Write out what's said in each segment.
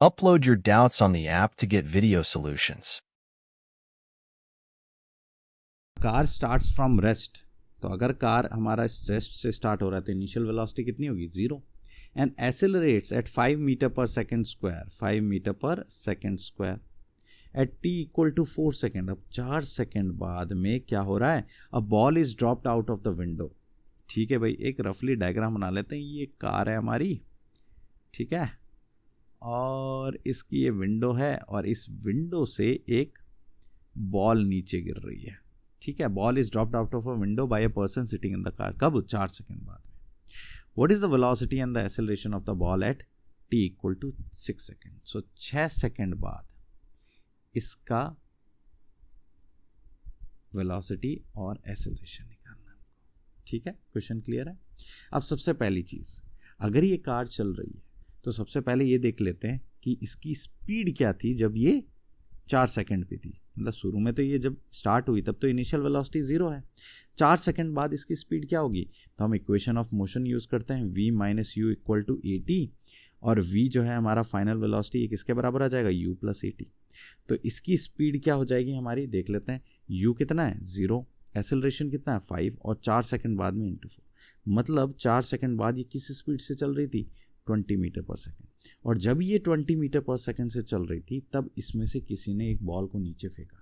Upload your doubts on the app to get video solutions. Car starts from rest, तो अगर car हमारा rest से start हो रहा है तो इनिशियल वेलोसिटी कितनी होगी, 0, and accelerates at 5 metre per second square, 5 metre per second square at t equal to 4 second. अब 4 सेकेंड बाद में क्या हो रहा है, a ball is dropped out of the window. ठीक है भाई, एक रफली डायग्राम बना लेते हैं। ये कार है हमारी, ठीक है, और इसकी ये विंडो है और इस विंडो से एक बॉल नीचे गिर रही है। ठीक है, ball is dropped out of a window by a person sitting in the car. कब, 4 सेकेंड बाद में। What is the velocity and the acceleration of the ball at t equal to 6 second. So 6 second बाद इसका velocity और acceleration निकालना है। ठीक है, क्वेश्चन क्लियर है। अब सबसे पहली चीज, अगर ये कार चल रही है तो सबसे पहले ये देख लेते हैं कि इसकी स्पीड क्या थी जब ये 4 सेकेंड पे थी। मतलब शुरू में तो ये जब स्टार्ट हुई तब तो इनिशियल वेलोसिटी 0 है। 4 सेकेंड बाद इसकी स्पीड क्या होगी, तो हम इक्वेशन ऑफ मोशन यूज करते हैं, v minus u equal to a t, और v जो है हमारा फाइनल वेलोसिटी ये किसके बराबर आ जाएगा, u प्लस ए टी। तो इसकी स्पीड क्या हो जाएगी हमारी, देख लेते हैं। u कितना है, 0, एक्सेलरेशन कितना है, 5, और 4 सेकेंड बाद में इंटू 4, मतलब 4 सेकेंड बाद ये किस स्पीड से चल रही थी, 20 मीटर पर सेकेंड। और जब ये 20 मीटर पर सेकेंड से चल रही थी तब इसमें से किसी ने एक बॉल को नीचे फेंका।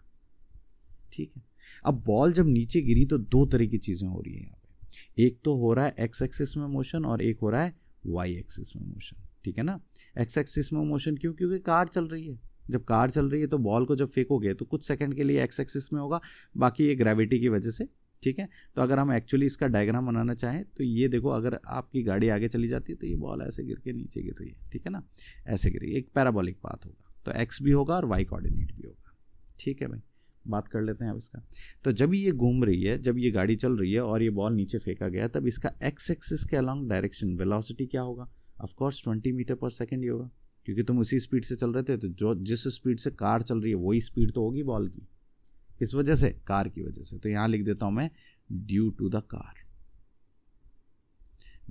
ठीक है, अब बॉल जब नीचे गिरी तो दो तरह की चीजें हो रही है यहाँ पे। एक तो हो रहा है एक्स एक्सिस में मोशन और एक हो रहा है वाई एक्सिस में मोशन। ठीक है ना, एक्स एक्सिस में मोशन क्यों, क्योंकि कार चल रही है। जब कार चल रही है तो बॉल को जब फेंकोगे तो कुछ सेकंड के लिए एक्स एक्सिस में होगा, बाकी ये ग्रेविटी की वजह से। ठीक है, तो अगर हम एक्चुअली इसका डायग्राम बनाना चाहें तो ये देखो, अगर आपकी गाड़ी आगे चली जाती है तो ये बॉल ऐसे गिर के नीचे गिर रही है। ठीक है ना, ऐसे गिर रही है, एक पैराबोलिक पाथ होगा, तो एक्स भी होगा और वाई कोऑर्डिनेट भी होगा। ठीक है भाई, बात कर लेते हैं अब इसका। तो जब ये घूम रही है, जब ये गाड़ी चल रही है और ये बॉल नीचे फेंका गया, तब इसका एक्स एक्सिस के अलॉन्ग डायरेक्शन वेलोसिटी क्या होगा, ऑफकोर्स 20 मीटर पर सेकेंड ही होगा, क्योंकि तुम उसी स्पीड से चल रहे थे। तो जो जिस स्पीड से कार चल रही है वही स्पीड तो होगी बॉल की। किस वजह से, कार की वजह से। तो यहां लिख देता हूं मैं, ड्यू टू द कार।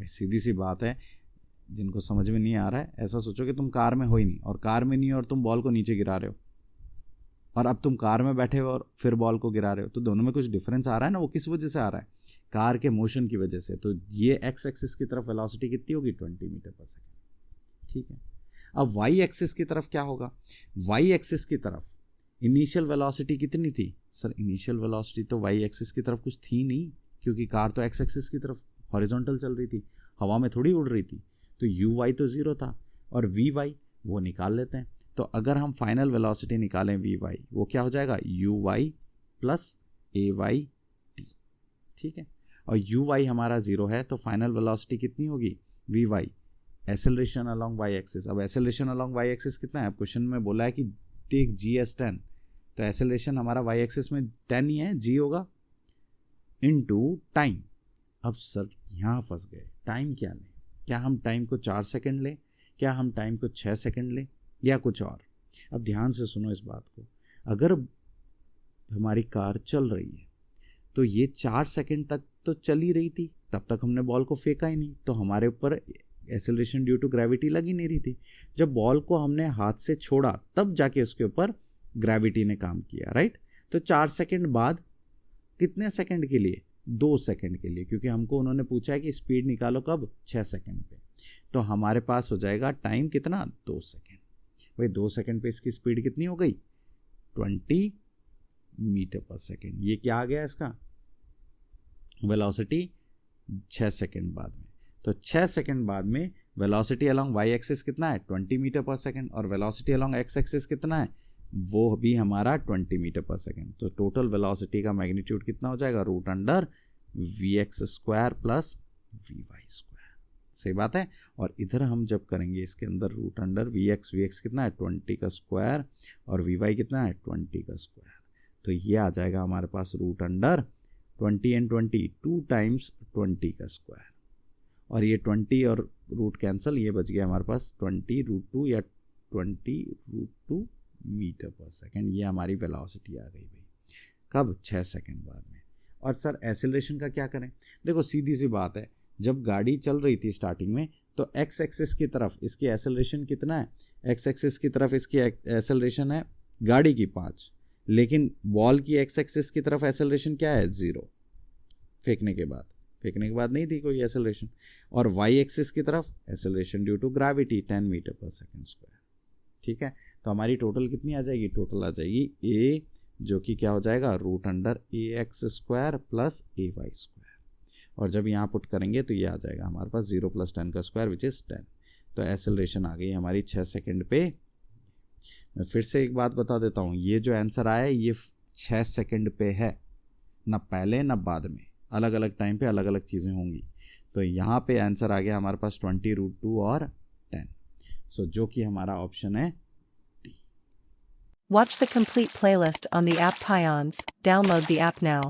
सीधी सी बात है, जिनको समझ में नहीं आ रहा है, ऐसा सोचो कि तुम कार में हो ही नहीं, और कार में नहीं हो और तुम बॉल को नीचे गिरा रहे हो, और अब तुम कार में बैठे हो और फिर बॉल को गिरा रहे हो, तो दोनों में कुछ डिफरेंस आ रहा है ना। वो किस वजह से आ रहा है, कार के मोशन की वजह से। तो ये एक्स एक्सिस की तरफ वेलोसिटी कितनी होगी, 20 मीटर पर सेकेंड। ठीक है, अब वाई एक्सिस की तरफ क्या होगा, वाई एक्सिस की तरफ इनिशियल वेलोसिटी कितनी थी, सर इनिशियल वेलोसिटी तो वाई एक्सिस की तरफ कुछ थी नहीं, क्योंकि कार तो एक्स एक्सिस की तरफ हॉरिजॉन्टल चल रही थी, हवा में थोड़ी उड़ रही थी। तो यू वाई तो 0 था, और वी वाई वो निकाल लेते हैं। तो अगर हम फाइनल वेलोसिटी निकालें वी वाई, वो क्या हो जाएगा, u y plus a y t. ठीक है, और यू वाई हमारा 0 है, तो फाइनल वेलोसिटी कितनी होगी, v y, acceleration along y axis. अब एक्सेलरेशन अलॉन्ग वाई एक्सिस कितना है, क्वेश्चन में बोला है कि टेक जी एस 10, तो एक्सेलरेशन हमारा वाई एक्सिस में 10 ही है, जी होगा इनटू टाइम। अब सर यहाँ फंस गए, टाइम क्या लें, क्या हम टाइम को 4 सेकंड लें, क्या हम टाइम को 6 सेकंड लें, या कुछ और। अब ध्यान से सुनो इस बात को, अगर हमारी कार चल रही है तो ये 4 सेकंड तक तो चल ही रही थी, तब तक हमने बॉल को फेंका ही नहीं, तो हमारे ऊपर एक्सेलरेशन ड्यू टू ग्रेविटी लग ही नहीं रही थी। जब बॉल को हमने हाथ से छोड़ा तब जाके उसके ऊपर ग्रेविटी ने काम किया, राइट। तो 4 सेकंड बाद कितने सेकंड के लिए, 2 सेकंड के लिए, क्योंकि हमको उन्होंने पूछा है कि स्पीड निकालो कब, 6 सेकंड पे। तो हमारे पास हो जाएगा टाइम कितना, 2 सेकंड। भाई 2 सेकंड पे इसकी स्पीड कितनी हो गई, 20 मीटर पर सेकंड। ये क्या आ गया इसका वेलोसिटी 6 सेकंड बाद में। तो 6 सेकंड बाद में वेलोसिटी अलोंग वाई एक्सिस कितना है, 20 मीटर पर सेकंड, और वेलोसिटी अलोंग एक्स एक्सिस कितना है, वो भी हमारा 20 मीटर पर सेकंड। तो टोटल वेलोसिटी का मैग्नीट्यूड कितना हो जाएगा, root under v x square plus v y square. सही बात है। और इधर हम जब करेंगे इसके अंदर रूट अंडर वी एक्स कितना है, 20 का स्क्वायर, और वी वाई कितना है, 20 का स्क्वायर। तो ये आ जाएगा हमारे पास रूट अंडर 20 एंड 20, 2 टाइम्स 20 का स्क्वायर, और ये 20 और रूट कैंसिल, ये बच गया हमारे पास 20 रूट 2 या 20 रूट 2 मीटर पर सेकंड। ये हमारी वेलोसिटी आ गई भाई, कब, 6 सेकंड बाद में। और सर एक्सेलरेशन का क्या करें, देखो सीधी सी बात है, जब गाड़ी चल रही थी स्टार्टिंग में तो एक्स एक्सिस की तरफ इसकी एक्सेलरेशन कितना है, एक्स एक्सिस की तरफ इसकी एक्सेलरेशन है गाड़ी की 5, लेकिन बॉल की एक्स एक्सिस की तरफ एक्सेलरेशन क्या है 0 फेंकने के बाद नहीं थी कोई एक्सेलरेशन। और वाई एक्सिस की तरफ acceleration due to gravity 10 metre per second square. ठीक है, तो हमारी टोटल कितनी आ जाएगी, टोटल आ जाएगी ए, जो कि क्या हो जाएगा √√ax² प्लस ay²। और जब यहाँ पुट करेंगे तो ये आ जाएगा हमारे पास 0 + 10 का स्क्वायर विच इज़ 10। तो एक्सेलरेशन आ गई हमारी 6 सेकेंड पे। मैं फिर से एक बात बता देता हूँ, ये जो आंसर आया है ये 6 सेकेंड पे है, ना पहले ना बाद में, अलग अलग टाइम पे अलग अलग चीज़ें होंगी। तो यहाँ पे आंसर आ गया हमारे पास 20√2 और 10। सो जो कि हमारा ऑप्शन है D. Watch the complete playlist on the app Pions. Download the app now.